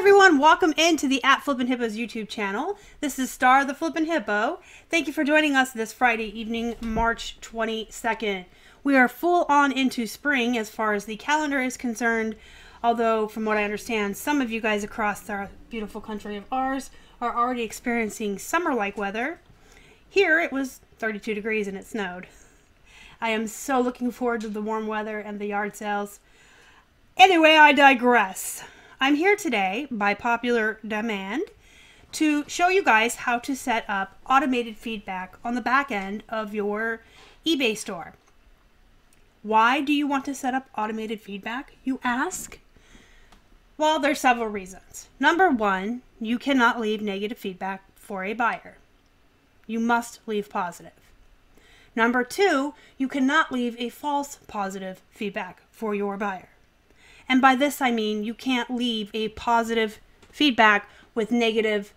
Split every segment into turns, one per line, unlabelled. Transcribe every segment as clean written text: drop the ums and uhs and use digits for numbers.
everyone, welcome into the Flippin Hippos YouTube channel. This is Star the Flippin Hippo. Thank you for joining us this Friday evening, March 22nd. We are full on into spring as far as the calendar is concerned, although from what I understand, some of you guys across our beautiful country of ours are already experiencing summer-like weather. Here it was 32 degrees and it snowed. I am so looking forward to the warm weather and the yard sales. Anyway, I digress. I'm here today, by popular demand, to show you guys how to set up automated feedback on the back end of your eBay store. Why do you want to set up automated feedback, you ask? Well, there's several reasons. Number one, you cannot leave negative feedback for a buyer. You must leave positive. Number two, you cannot leave a false positive feedback for your buyer. And by this, I mean you can't leave a positive feedback with negative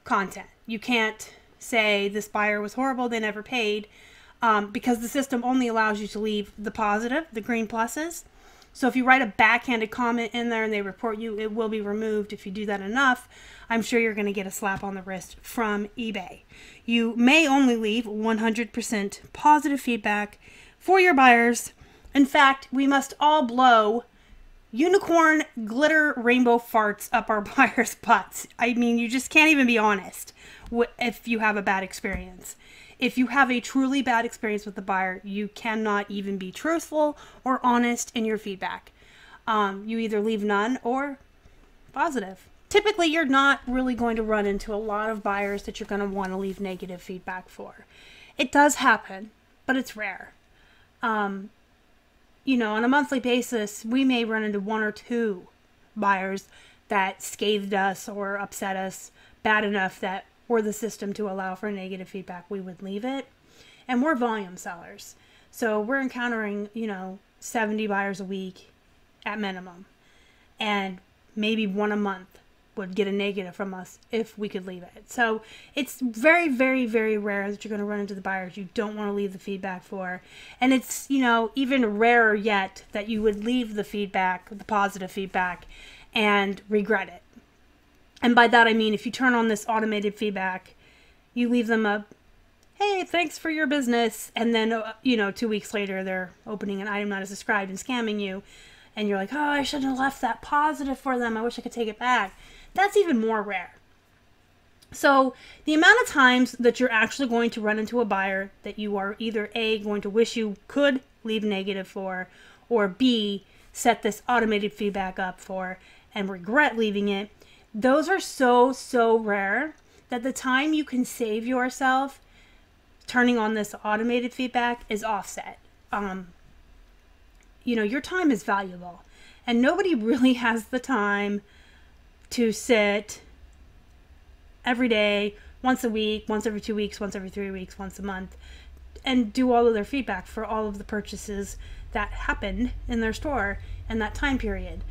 content. You can't say this buyer was horrible, they never paid, because the system only allows you to leave the positive, the green pluses. So if you write a backhanded comment in there and they report you, it will be removed. If you do that enough, I'm sure you're going to get a slap on the wrist from eBay. You may only leave 100% positive feedback for your buyers. In fact, we must all blow unicorn glitter rainbow farts up our buyers' butts. I mean, you just can't even be honest if you have a bad experience. If you have a truly bad experience with the buyer, you cannot even be truthful or honest in your feedback. You either leave none or positive. Typically, you're not really going to run into a lot of buyers that you're going to want to leave negative feedback for. It does happen, but it's rare. You know, on a monthly basis, we may run into one or two buyers that scathed us or upset us bad enough that were the system to allow for negative feedback, we would leave it. And we're volume sellers. So we're encountering, 70 buyers a week at minimum. And maybe one a month would get a negative from us if we could leave it. So it's very, very, very rare that you're going to run into the buyers you don't want to leave the feedback for. And it's, even rarer yet that you would leave the feedback, the positive feedback, and regret it. And by that I mean if you turn on this automated feedback, you leave them a, hey, thanks for your business, and then, 2 weeks later they're opening an item not as described and scamming you, and you're like, oh, I shouldn't have left that positive for them. I wish I could take it back. That's even more rare. So the amount of times that you're actually going to run into a buyer that you are either A, going to wish you could leave negative for, or B, set this automated feedback up for and regret leaving it, those are so, so rare that the time you can save yourself turning on this automated feedback is offset. Your time is valuable, and nobody really has the time to sit every day, once a week, once every 2 weeks, once every 3 weeks, once a month, and do all of their feedback for all of the purchases that happened in their store in that time period.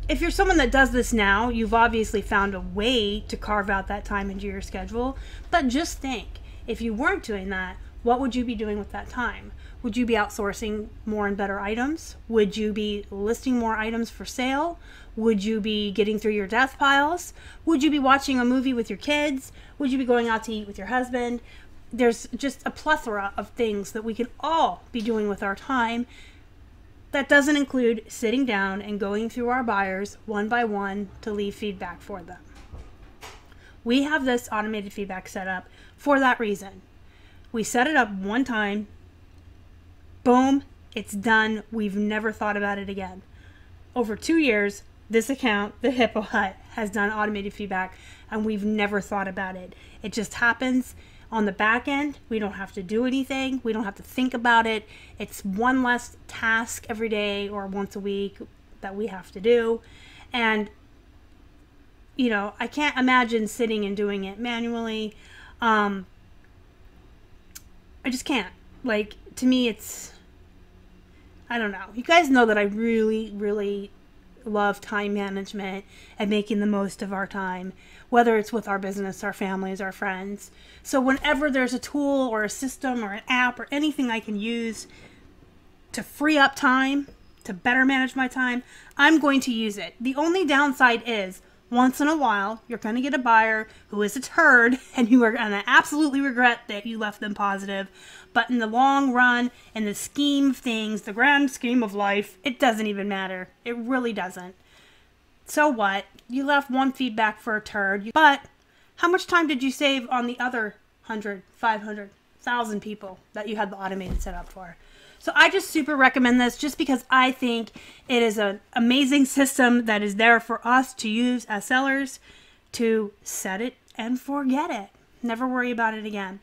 If you're someone that does this now, you've obviously found a way to carve out that time into your schedule. But just think, if you weren't doing that, what would you be doing with that time? Would you be outsourcing more and better items? Would you be listing more items for sale? Would you be getting through your death piles? Would you be watching a movie with your kids? Would you be going out to eat with your husband? There's just a plethora of things that we can all be doing with our time. That doesn't include sitting down and going through our buyers one by one to leave feedback for them. We have this automated feedback set up for that reason. We set it up one time, boom, it's done. We've never thought about it again. Over 2 years, this account, the Hippo Hut, has done automated feedback, and we've never thought about it. It just happens on the back end. We don't have to do anything. We don't have to think about it. It's one less task every day or once a week that we have to do. And, I can't imagine sitting and doing it manually. I just can't. To me, I don't know. You guys know that I really, really love time management and making the most of our time, whether it's with our business, our families, our friends. So whenever there's a tool or a system or an app or anything I can use to free up time to better manage my time, I'm going to use it. The only downside is once in a while, you're going to get a buyer who is a turd and you are going to absolutely regret that you left them positive. But in the long run, in the scheme of things, the grand scheme of life, it doesn't even matter. It really doesn't. So what? You left one feedback for a turd, but how much time did you save on the other 100, 500, 1,000 people that you had the automated set up for? So I just super recommend this just because I think it is an amazing system that is there for us to use as sellers to set it and forget it. Never worry about it again.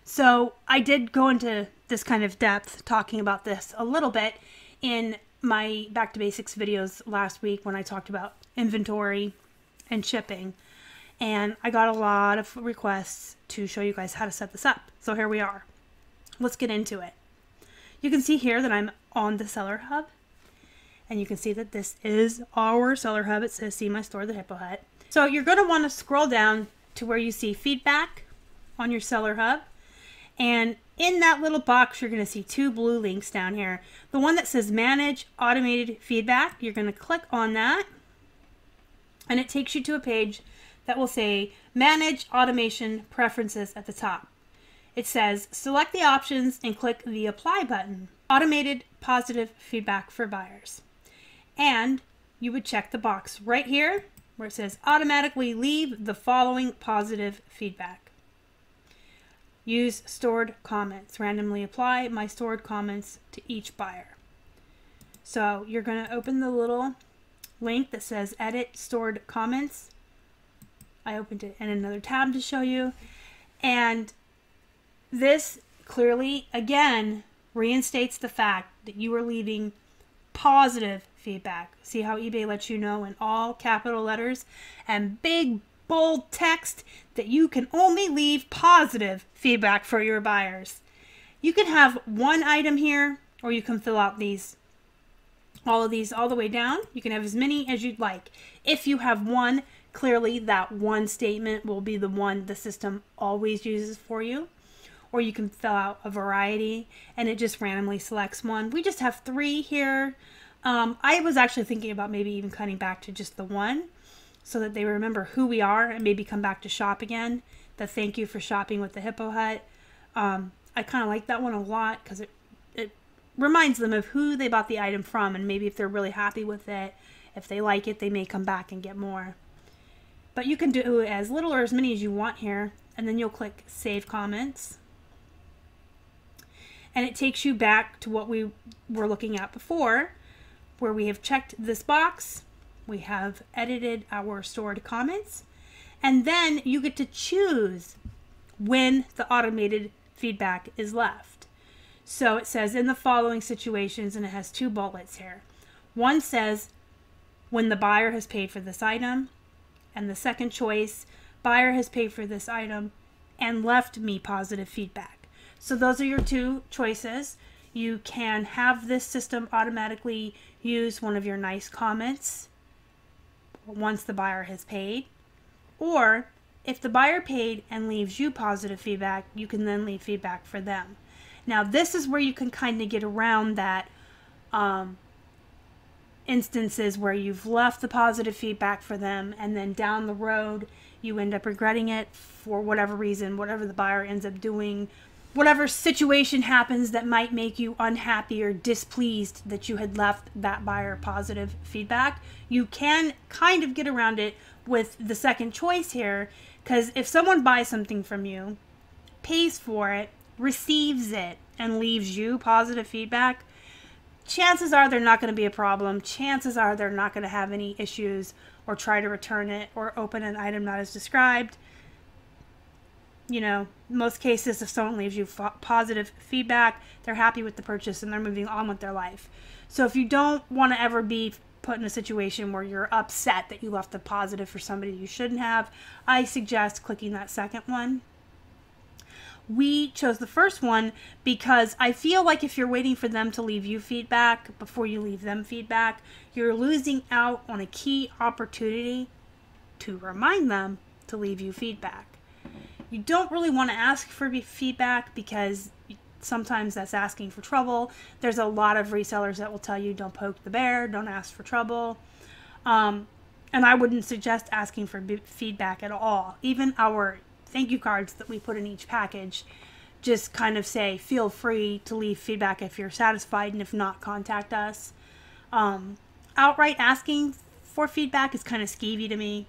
So I did go into this kind of depth talking about this a little bit in my Back to Basics videos last week when I talked about inventory and shipping. And I got a lot of requests to show you guys how to set this up. So here we are. Let's get into it. You can see here that I'm on the Seller Hub, and you can see that this is our Seller Hub. It says, see my store, the Hippo Hut. So you're going to want to scroll down to where you see feedback on your Seller Hub. And in that little box, you're going to see two blue links down here. The one that says manage automated feedback, you're going to click on that, and it takes you to a page that will say manage automation preferences at the top. It says, select the options and click the apply button. Automated positive feedback for buyers. And you would check the box right here where it says automatically leave the following positive feedback. Use stored comments. Randomly apply my stored comments to each buyer. So you're going to open the little link that says edit stored comments. I opened it in another tab to show you. And this clearly, again, reinstates the fact that you are leaving positive feedback. See how eBay lets you know in all capital letters and big, bold text that you can only leave positive feedback for your buyers. You can have one item here, or you can fill out all of these all the way down. You can have as many as you'd like. If you have one, clearly that one statement will be the one the system always uses for you. Or you can fill out a variety and it just randomly selects one. We just have 3 here. I was actually thinking about maybe even cutting back to just the one so that they remember who we are and maybe come back to shop again. The thank you for shopping with the Hippo Hut. I kind of like that one a lot because it reminds them of who they bought the item from, and maybe if they're really happy with it, if they like it, they may come back and get more. But you can do as little or as many as you want here, and then you'll click Save Comments. And it takes you back to what we were looking at before, where we have checked this box, we have edited our stored comments, and then you get to choose when the automated feedback is left. So it says in the following situations, and it has 2 bullets here. One says when the buyer has paid for this item, and the second choice, buyer has paid for this item and left me positive feedback. So those are your 2 choices. You can have this system automatically use one of your nice comments once the buyer has paid. Or if the buyer paid and leaves you positive feedback, you can then leave feedback for them. Now this is where you can kind of get around that instances where you've left the positive feedback for them and then down the road you end up regretting it for whatever reason, whatever the buyer ends up doing, whatever situation happens that might make you unhappy or displeased that you had left that buyer positive feedback. You can kind of get around it with the second choice here, because if someone buys something from you, pays for it, receives it, and leaves you positive feedback, chances are they're not going to be a problem. Chances are they're not going to have any issues or try to return it or open an item not as described. You know, most cases, if someone leaves you positive feedback, they're happy with the purchase and they're moving on with their life. So if you don't want to ever be put in a situation where you're upset that you left a positive for somebody you shouldn't have, I suggest clicking that second one. We chose the first one because I feel like if you're waiting for them to leave you feedback before you leave them feedback, you're losing out on a key opportunity to remind them to leave you feedback. You don't really want to ask for feedback because sometimes that's asking for trouble. There's a lot of resellers that will tell you don't poke the bear, don't ask for trouble. And I wouldn't suggest asking for feedback at all. Even our thank you cards that we put in each package just kind of say, feel free to leave feedback if you're satisfied, and if not, contact us. Outright asking for feedback is kind of skeevy to me.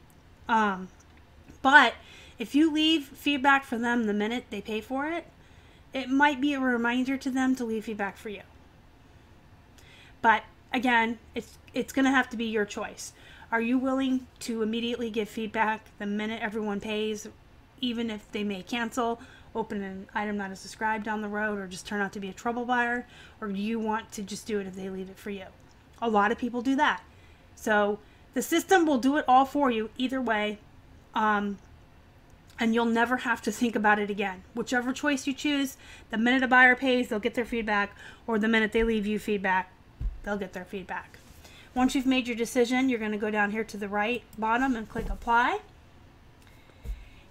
But if you leave feedback for them the minute they pay for it, it might be a reminder to them to leave feedback for you. But again, it's going to have to be your choice. Are you willing to immediately give feedback the minute everyone pays, even if they may cancel, open an item not as described down the road, or just turn out to be a trouble buyer? Or do you want to just do it if they leave it for you? A lot of people do that. So the system will do it all for you either way. And you'll never have to think about it again. Whichever choice you choose, the minute a buyer pays, they'll get their feedback, or the minute they leave you feedback, they'll get their feedback. Once you've made your decision, you're going to go down here to the right bottom and click apply.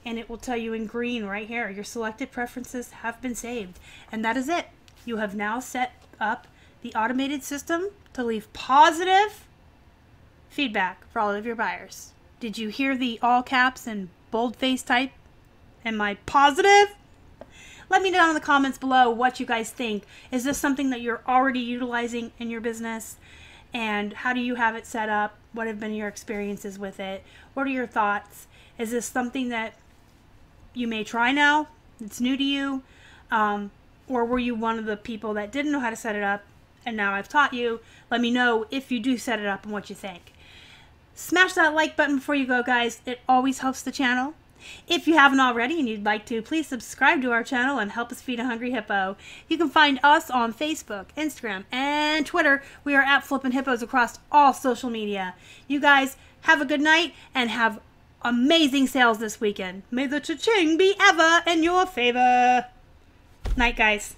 And it will tell you in green right here, your selected preferences have been saved. And that is it. You have now set up the automated system to leave positive feedback for all of your buyers. Did you hear the all caps and boldface type? Am I positive? Let me know in the comments below what you guys think. Is this something that you're already utilizing in your business? And how do you have it set up? What have been your experiences with it? What are your thoughts? Is this something that you may try now? It's new to you? Or were you one of the people that didn't know how to set it up and now I've taught you? Let me know if you do set it up and what you think. Smash that like button before you go, guys. It always helps the channel. If you haven't already and you'd like to, please subscribe to our channel and help us feed a hungry hippo. You can find us on Facebook, Instagram, and Twitter. We are at Flippin' Hippos across all social media. You guys have a good night and have amazing sales this weekend. May the cha-ching be ever in your favor. Night, guys.